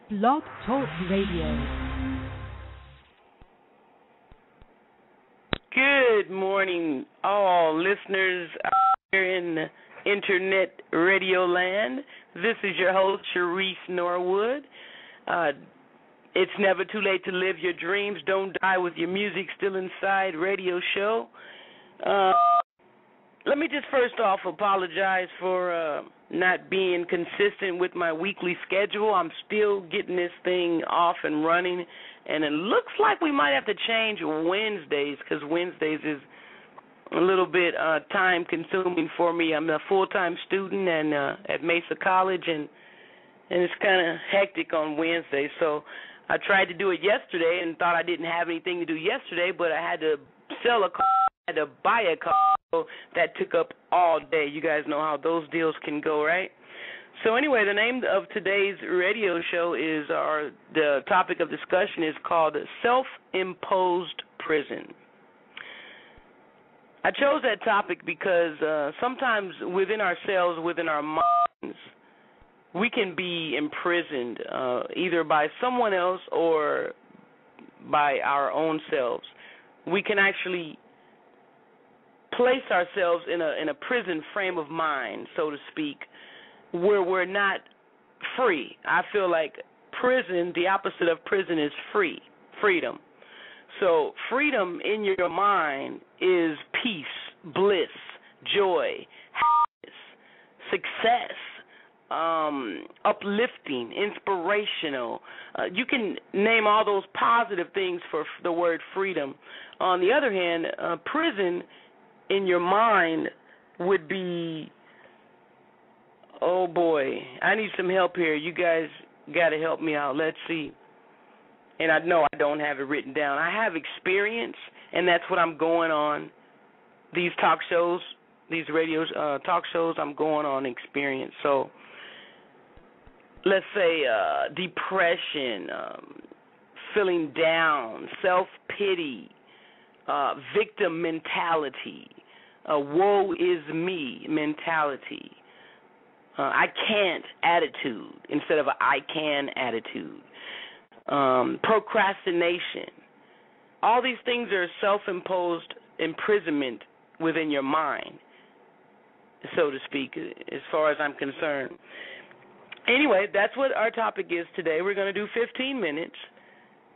Blog Talk Radio. Good morning, all listeners out here in Internet Radio Land. This is your host, Sharice Norwood. It's never too late to live your dreams. Don't die with your music still inside radio show. Let me just first off apologize for not being consistent with my weekly schedule. I'm still getting this thing off and running, and it looks like we might have to change Wednesdays because Wednesdays is a little bit time-consuming for me. I'm a full-time student and at Mesa College, and it's kind of hectic on Wednesdays. So I tried to do it yesterday and thought I didn't have anything to do yesterday, but I had to sell a car. I had to buy a car, so that took up all day. You guys know how those deals can go, right? So anyway, the name of today's radio show is, the topic of discussion is called Self-Imposed Prison. I chose that topic because sometimes within ourselves, within our minds, we can be imprisoned either by someone else or by our own selves. We can actually place ourselves in a prison frame of mind, so to speak, where we're not free. I feel like prison, the opposite of prison is freedom. So freedom in your mind is peace, bliss, joy, happiness, success, uplifting, inspirational. You can name all those positive things for the word freedom. On the other hand, prison in your mind would be, oh boy, I need some help here. You guys got to help me out. Let's see. And I know I don't have it written down. I have experience, and that's what I'm going on. These talk shows, these talk shows, I'm going on experience. So let's say depression, feeling down, self-pity, victim mentality, woe is me mentality, I can't attitude instead of a I can attitude, procrastination. All these things are self-imposed imprisonment within your mind, so to speak, as far as I'm concerned. Anyway, that's what our topic is today. We're going to do 15 minutes.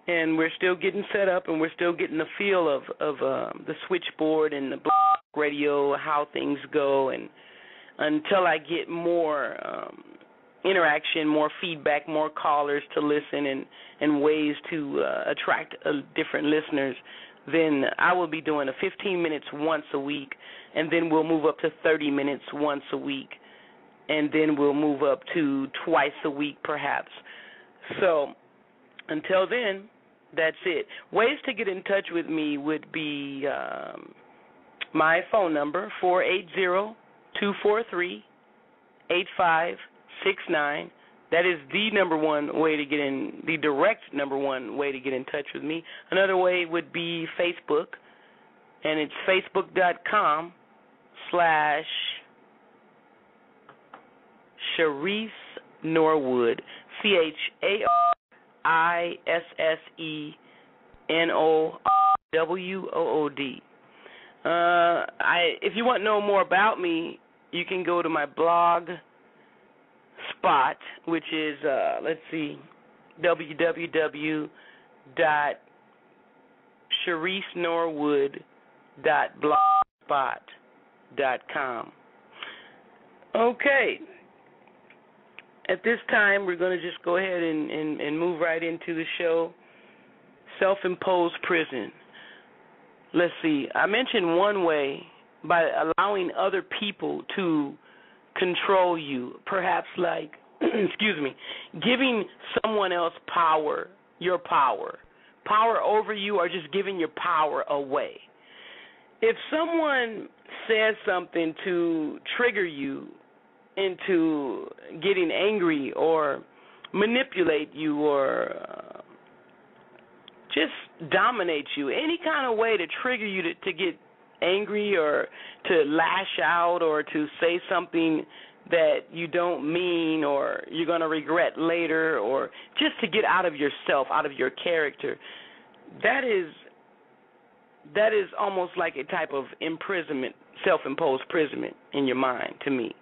And we're still getting set up, and we're still getting the feel of the switchboard and the radio, how things go, and until I get more interaction, more feedback, more callers to listen, and ways to attract different listeners, then I will be doing a 15 minutes once a week, and then we'll move up to 30 minutes once a week, and then we'll move up to twice a week perhaps. So until then, that's it. Ways to get in touch with me would be my phone number, 480-243-8569. That is the number one way to get in, the direct number one way to get in touch with me. Another way would be Facebook, and it's facebook.com/Sharice Norwood, CHARISSENORWOOD. If you want to know more about me, you can go to my blog spot, which is, www.sharicenorwood.blogspot.com. Okay. At this time, we're going to just go ahead and move right into the show. Self-imposed prison. Let's see. I mentioned one way, by allowing other people to control you, perhaps like, giving someone else power, your power over you, or just giving your power away. If someone says something to trigger you into getting angry or manipulate you or just dominate you, any kind of way to trigger you to get angry or to lash out or to say something that you don't mean or you're going to regret later, or just to get out of yourself, out of your character, that is almost like a type of imprisonment, self-imposed imprisonment in your mind to me.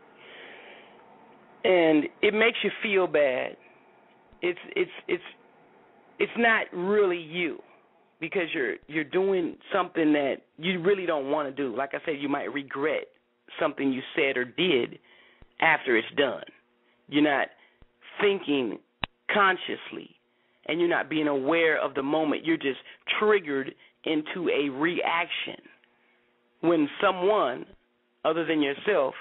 And it makes you feel bad. It's not really you, because you're doing something that you really don't want to do. Like I said, you might regret something you said or did after it's done. You're not thinking consciously, and you're not being aware of the moment. You're just triggered into a reaction when someone other than yourself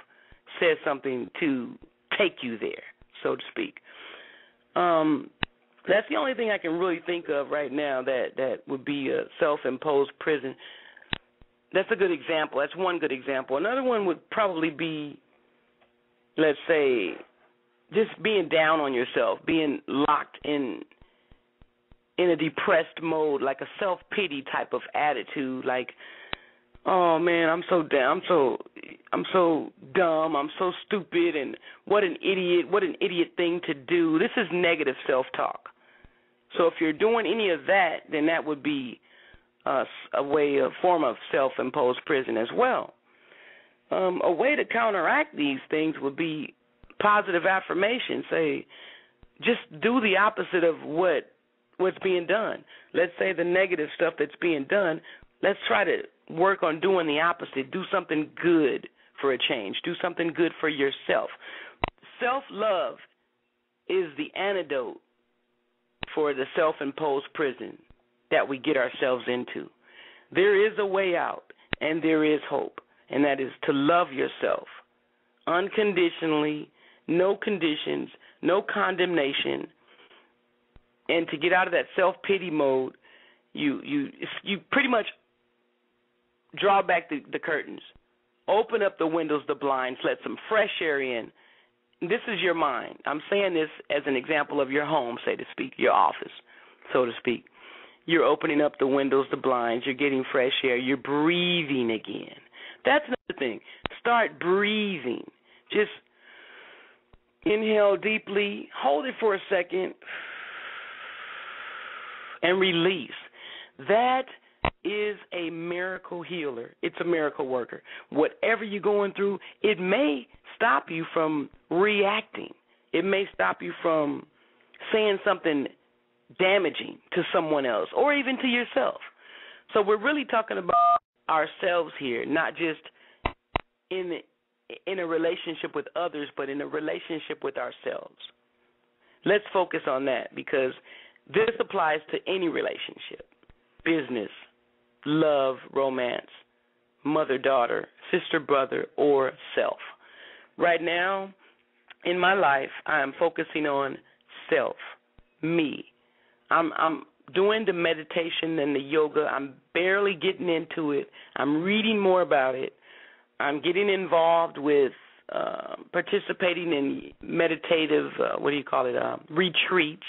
says something to take you there, so to speak. That's the only thing I can really think of right now that would be a self-imposed prison. That's a good example. That's one good example. Another one would probably be, let's say, just being down on yourself, being locked in a depressed mode, like a self-pity type of attitude, like, oh man, I'm so dumb, I'm so stupid, and what an idiot thing to do. This is negative self-talk. So if you're doing any of that, then that would be a form of self-imposed prison as well. A way to counteract these things would be positive affirmation. Say, just do the opposite of what's being done. Let's say the negative stuff that's being done, let's try to work on doing the opposite. Do something good for a change. Do something good for yourself. Self-love is the antidote for the self-imposed prison that we get ourselves into. There is a way out, and there is hope, and that is to love yourself unconditionally, no conditions, no condemnation, and to get out of that self-pity mode. You pretty much draw back the curtains, open up the windows, the blinds, let some fresh air in. This is your mind. I'm saying this as an example of your home, so to speak, your office, so to speak. You're opening up the windows, the blinds, you're getting fresh air, you're breathing again. That's another thing. Start breathing. Just inhale deeply, hold it for a second, and release. That is a miracle healer. It's a miracle worker. Whatever you're going through, it may stop you from reacting. It may stop you from saying something damaging to someone else or even to yourself. So we're really talking about ourselves here, not just in a relationship with others, but in a relationship with ourselves. Let's focus on that, because this applies to any relationship: business, love, romance, mother-daughter, sister-brother, or self. Right now, in my life, I'm focusing on self, me. I'm doing the meditation and the yoga. I'm barely getting into it. I'm reading more about it. I'm getting involved with participating in meditative, retreats.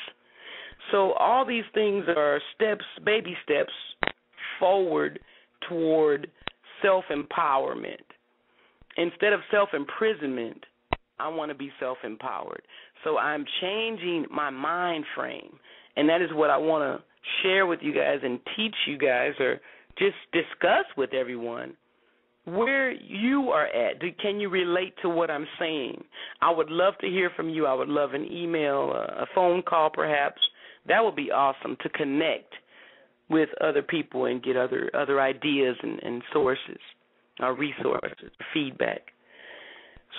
So all these things are steps, baby steps, forward toward self-empowerment. Instead of self-imprisonment, I want to be self-empowered. So I'm changing my mind frame, and that is what I want to share with you guys and teach you guys, or just discuss with everyone where you are at. Can you relate to what I'm saying? I would love to hear from you. I would love an email, a phone call perhaps. That would be awesome, to connect with other people and get other ideas and sources, resources, feedback.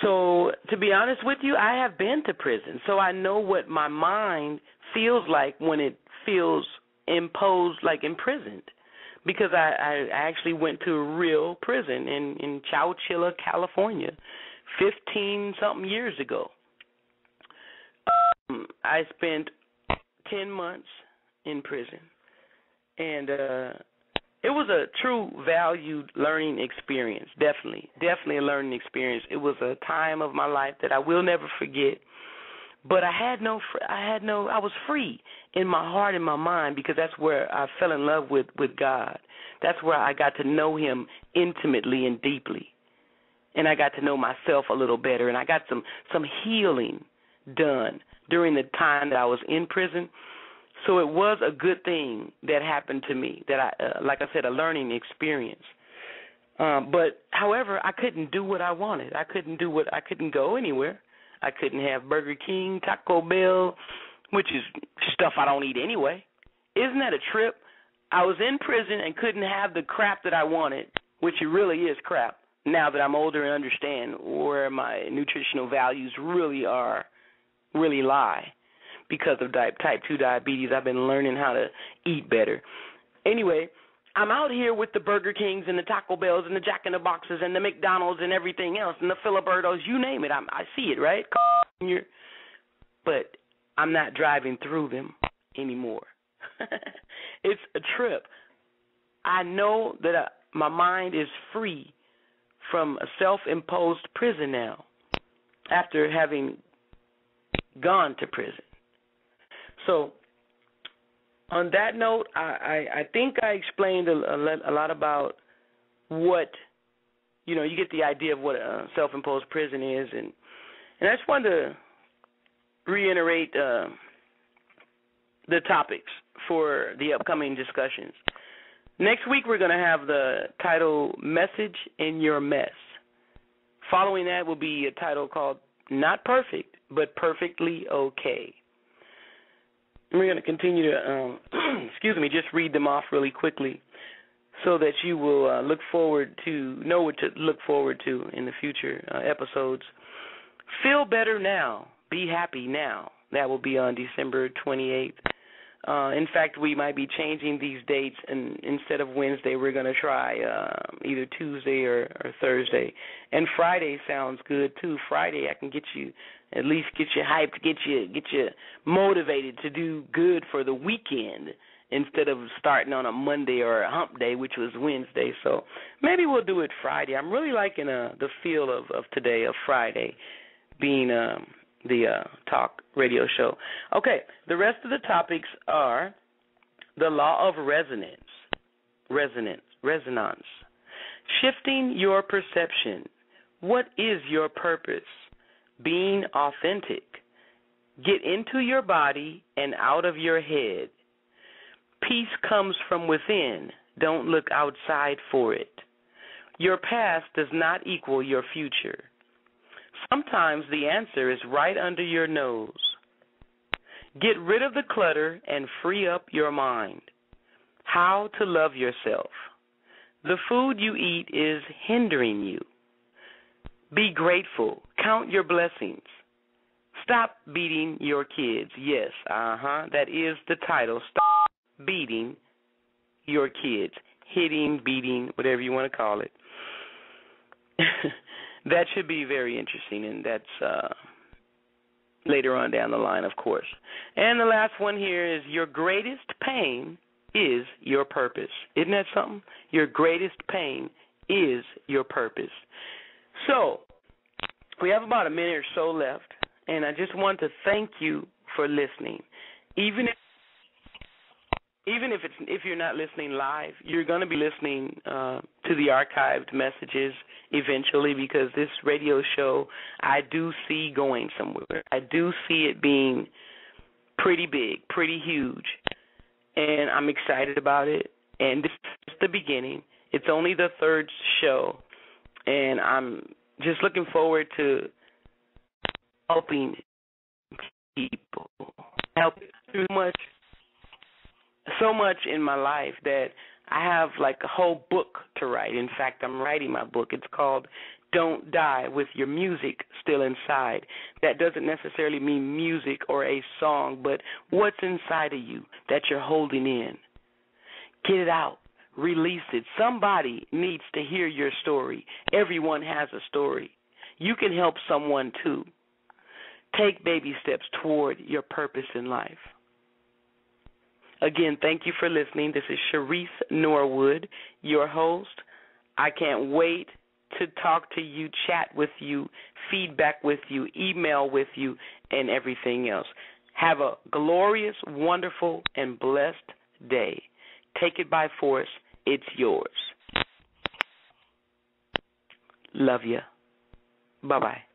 So to be honest with you, I have been to prison, so I know what my mind feels like when it feels imposed, like imprisoned, because I actually went to a real prison in Chowchilla, California, 15-something years ago. I spent 10 months in prison, and it was a true valued learning experience, definitely a learning experience. It was a time of my life that I will never forget. But I was free in my heart and my mind, because that's where I fell in love with God. That's where I got to know Him intimately and deeply. and I got to know myself a little better, and I got some healing done during the time that I was in prison. So it was a good thing that happened to me, that I, like I said, a learning experience. But however, I couldn't do what I wanted. I couldn't go anywhere. I couldn't have Burger King, Taco Bell, which is stuff I don't eat anyway. Isn't that a trip? I was in prison and couldn't have the crap that I wanted, which it really is crap, now that I'm older and understand where my nutritional values really lie. Because of type 2 diabetes, I've been learning how to eat better. Anyway, I'm out here with the Burger Kings and the Taco Bells and the Jack in the Boxes and the McDonald's and everything else and the Filibertos, you name it. I see it, right? But I'm not driving through them anymore. It's a trip. I know that my mind is free from a self-imposed prison now after having gone to prison. So on that note, I think I explained a lot about what, you get the idea of what a self-imposed prison is. And I just wanted to reiterate the topics for the upcoming discussions. Next week, we're going to have the title, Message in Your Mess. Following that will be a title called Not Perfect, but Perfectly Okay. And we're going to continue to, just read them off really quickly so that you will know what to look forward to in the future episodes. Feel Better Now. Be Happy Now. That will be on December 28th. In fact, we might be changing these dates, and instead of Wednesday, we're going to try either Tuesday or Thursday. And Friday sounds good too. Friday, I can get you hyped, get you motivated to do good for the weekend instead of starting on a Monday or a hump day, which was Wednesday. So maybe we'll do it Friday. I'm really liking the feel of today, of Friday, being the talk radio show. Okay, the rest of the topics are the law of resonance, shifting your perception. What is your purpose? Being authentic. Get into your body and out of your head. Peace comes from within. Don't look outside for it. Your past does not equal your future. Sometimes the answer is right under your nose. Get rid of the clutter and free up your mind. How to love yourself. The food you eat is hindering you. Be grateful. Count your blessings. Stop beating your kids. Yes, that is the title. Stop beating your kids. Hitting, beating, whatever you want to call it. That should be very interesting, and that's later on down the line, of course. And the last one here is your greatest pain is your purpose. Isn't that something? Your greatest pain is your purpose. So we have about a minute or so left, and I just want to thank you for listening. Even if you're not listening live, you're going to be listening to the archived messages eventually, because this radio show I do see going somewhere. I do see it being pretty big, pretty huge, and I'm excited about it. And this is the beginning. It's only the third show, and I'm just looking forward to helping people, helping so much in my life that I have like a whole book to write. In fact, I'm writing my book. It's called Don't Die with Your Music Still Inside. That doesn't necessarily mean music or a song, but what's inside of you that you're holding in. Get it out. Release it. Somebody needs to hear your story. Everyone has a story. You can help someone too. Take baby steps toward your purpose in life. Again, thank you for listening. This is Sharice Norwood, your host. I can't wait to talk to you, chat with you, feedback with you, email with you, and everything else. Have a glorious, wonderful, and blessed day. Take it by force. It's yours. Love ya. Bye-bye.